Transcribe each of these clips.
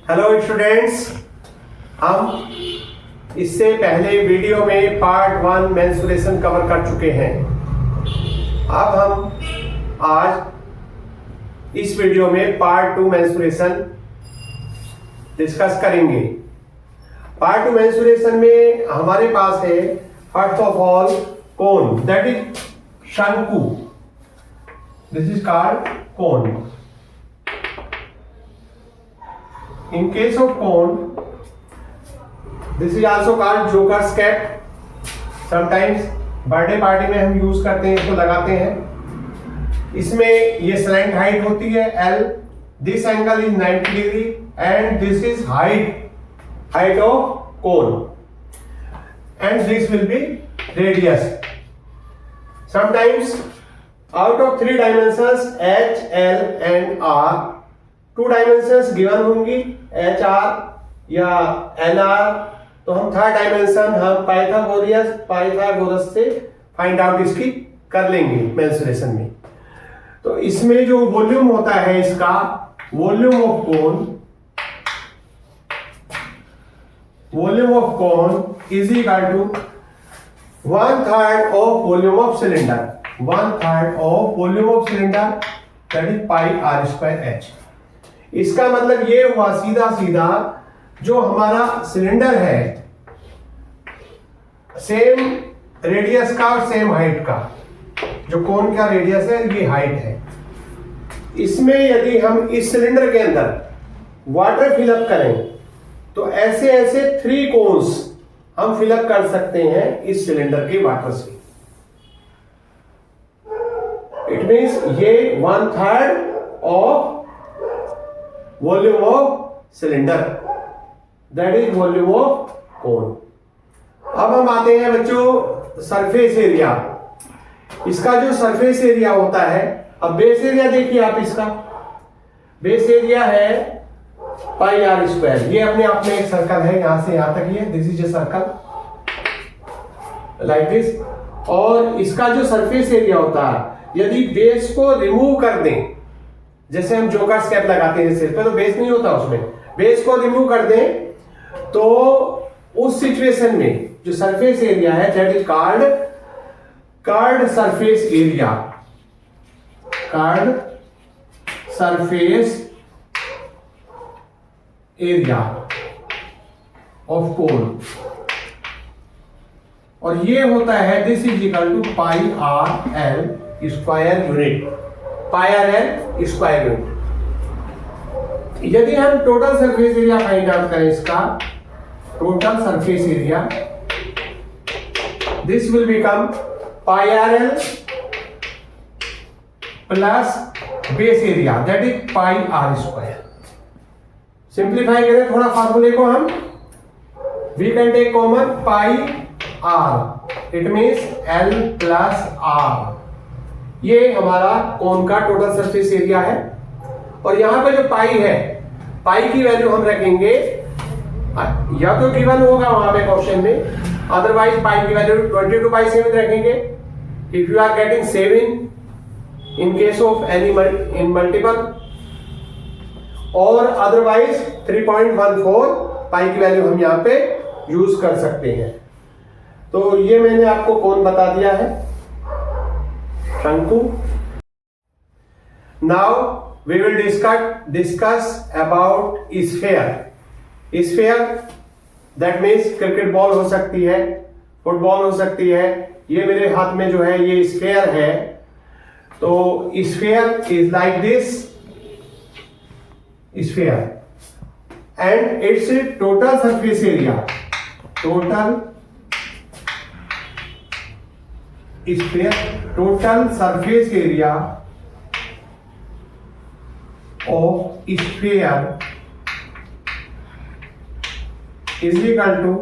Hello students, हम इससे पहले वीडियो में पार्ट 1 मेंसुरेशन कवर कर चुके हैं। अब हम आज इस वीडियो में पार्ट 2 मेंसुरेशन डिस्कस करेंगे। पार्ट 2 मेंसुरेशन में हमारे पास है first of all cone, that is शंकु। This is called cone. In case of cone, this is also called joker's cap. Sometimes birthday party में हम यूज करते हैं, इसको लगाते हैं। इसमें ये स्लैंट हाइट होती है L, this angle is 90 degree and this is height of cone and this will B radius. Sometimes out of 3 dimensions H, L and R, 2 dimensions given होंगी एच आर या एल आर, तो हम third dimension हम Pythagoras से find out इसकी कर लेंगे mensuration में। तो इसमें जो वॉल्यूम होता है इसका, volume of cone is equal to 1/3 of volume of cylinder. 1/3 of volume of cylinder that is pi are square h. इसका मतलब ये हुआ सीधा सीधा जो हमारा सिलेंडर है सेम रेडियस का और सेम हाइट का, जो कोन का रेडियस है ये हाइट है। इसमें यदि हम इस सिलेंडर के अंदर वाटर फिलअप करें तो ऐसे ऐसे 3 कोन्स हम फिलअप कर सकते हैं इस सिलेंडर के वाटर से। इट मींस ये 1/3 of volume of cylinder that is volume of कोन। अब हम आते हैं बच्चों सरफेस एरिया। इसका जो सरफेस एरिया होता है, अब बेस एरिया देखिए आप, इसका बेस एरिया है पाई आर स्क्वायर। ये अपने आप में एक सर्कल है, यहां से यहां तक ये this is a circle like this. और इसका जो सरफेस एरिया होता है, यदि बेस को रिमूव कर दें, जैसे हम जोकर्स कैप लगाते हैं सिर पे, तो बेस नहीं होता उसमें, बेस को रिमूव कर दें तो उस सिचुएशन में जो सरफेस एरिया है that is called surface area. Called surface area of cone. और ये होता है this is equal to pi r l square unit. Pi r l square unit. यदि हम total surface area find out करें, इसका total surface area, this will become pi r l plus base area that is pi are square. Simplify करें थोड़ा फार्मूले को हम, we can take common pi r, it means l plus r. ये हमारा कोन का टोटल सरफेस एरिया है। और यहां पे जो पाई है, पाई की वैल्यू हम रखेंगे, या तो गिवन होगा वहां पे क्वेश्चन में, अदरवाइज पाई की वैल्यू 22/7 रखेंगे। If you are getting 7 in case of any in multiple, और अदरवाइज 3.14 पाई की वैल्यू हम यहां पे यूज कर सकते हैं। तो ये मैंने आपको कोन बता दिया है, शंकु। Now we will discuss about sphere. Sphere that means cricket ball हो सकती है, फुटबॉल हो सकती है। ये मेरे हाथ में जो है ये स्फेयर है। तो sphere is like this sphere and it's total surface area, total total surface area of sphere is equal to,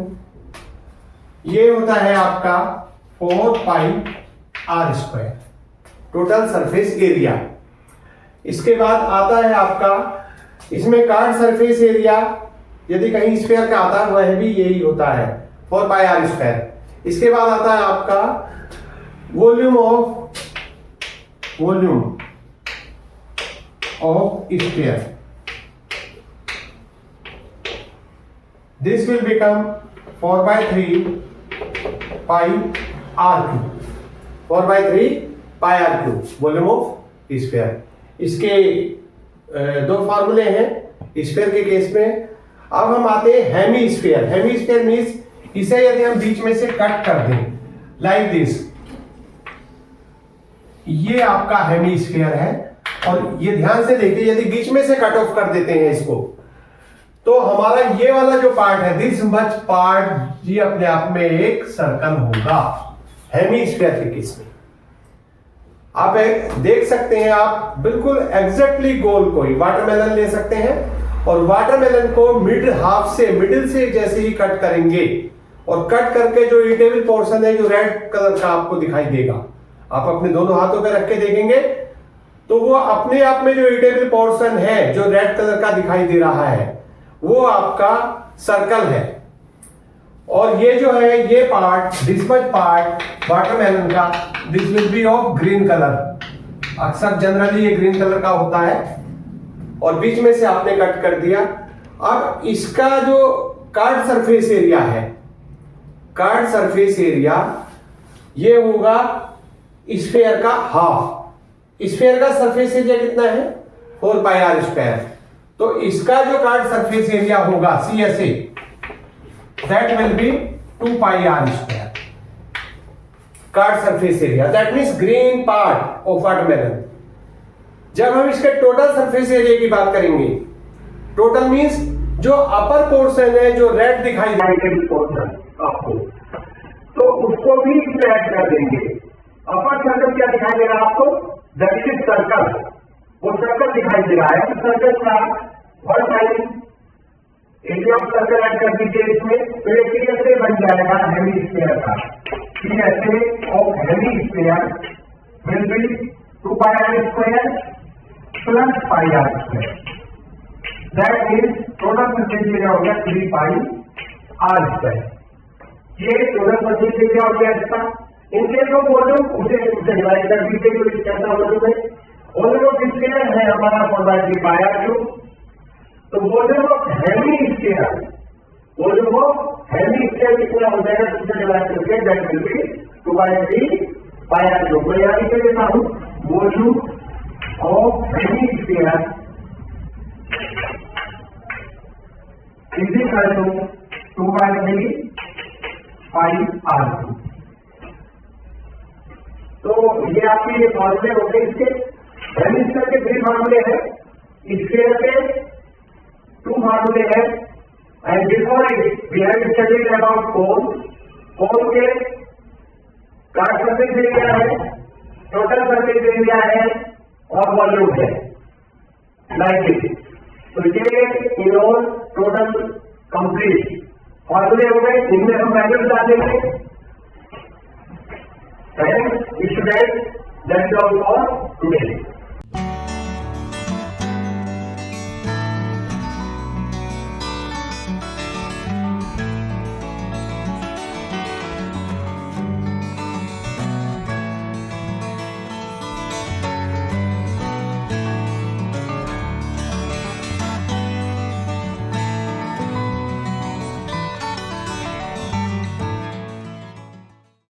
ये होता है आपका 4 pi are square, total surface area. इसके बाद आता है आपका, इसमें कार्ड सरफेस एरिया यदि कहीं स्फीयर का आता है वह भी यही होता है 4 पाई आर स्क्वायर। इसके बाद आता है आपका volume of sphere this will become 4/3 pi r cube, 4/3 pi r cube volume of sphere. इसके दो फार्मूले हैं स्फीयर के केस में। अब हम आते हैं hemisphere. Hemisphere means इसे यदि हम बीच में से कट कर दें लाइक दिस, ये आपका हेमी स्फीयर है, और ये ध्यान से देखिए यदि बीच में से कट ऑफ कर देते हैं इसको, तो हमारा ये वाला जो पार्ट है, दिस मच पार्ट, ये अपने आप में एक सर्कल होगा हेमी स्फीयर के केस में। आप देख सकते हैं, आप बिल्कुल एग्जैक्टली गोल कोई वाटरमेलन ले सकते हैं और वाटरमेलन को मिडिल से जैसे ही कट करेंगे और कट करके जो ईटेबल पोर्शन है जो रेड कलर का आपको दिखाई देगा, आप अपने दोनों हाथों पे रख के देखेंगे तो वो अपने आप में जो ईटेबल पोर्शन है जो रेड कलर का दिखाई दे रहा है वो आपका सर्कल है। और ये जो है ये part, this much part watermelon का, this will be of green colour. अक्सर जनरली ये ग्रीन कलर का होता है और बीच में से आपने कट कर दिया। अब इसका जो कार्ड सरफेस एरिया है, कार्ड सरफेस एरिया ये होगा स्फीयर का हाफ। स्फीयर का सरफेस एरिया कितना है? 4 पाई आर स्क्वायर। तो इसका जो कार्ड सरफेस एरिया होगा CSA, that will be 2 pi are square curved surface area, that means green part of watermelon. जब हम इसके टोटल सरफेस एरिया की बात करेंगे, टोटल मीन्स जो अपर पोर्शन है जो रेड दिखाई देगा पोर्शन आपको, तो उसको भी इसमें ऐड कर देंगे। अपर सर्कल क्या दिखाई दे रहा है आपको? दैट इज सर्कल, वो सर्कल दिखाई दे रहा है। तो सर्कल का one time area of circle add कर दीजिए इसमें, तो ये CSA बन जाएगा हेमी स्फीयर का। CSA of hemisphere will be 2 pi are square plus pi are square, that means total surface area हो गया 3 पाई आर स्क्वायर। ये टोटल सरफेस एरिया हो गया इसका। इनके जो वॉल्यूम उसे डिवाइड कर दीजिए, तो कैसा वॉल्यूम है? वॉल्यूम ऑफ स्फीयर है हमारा 4/3 पाई आर क्यूब। तो volume of hemisphere, volume of hemisphere कितना हो जाएगा? दूसरे डिवाइड करके that will be 2/3 pi r cube. मैं यहां लिख देता हूं, volume of hemisphere is equal to 2/3 pi r cube. तो ये आपके ये फॉर्मूले होते हैं इसके। हेमी स्फीयर के 3 फॉर्मूले हैं, स्फीयर के 2 फॉर्मूले हैं। And before it we have studied about cone. Cone के कार्ड सरफेस एरिया है, टोटल सरफेस एरिया है और वॉल्यूम है, लाइक दिस। तो ये इन ऑल टोटल कंप्लीट फॉर्मूले हो गए, इनमें हम वैल्यूज डाल देंगे। Students, that is all for today.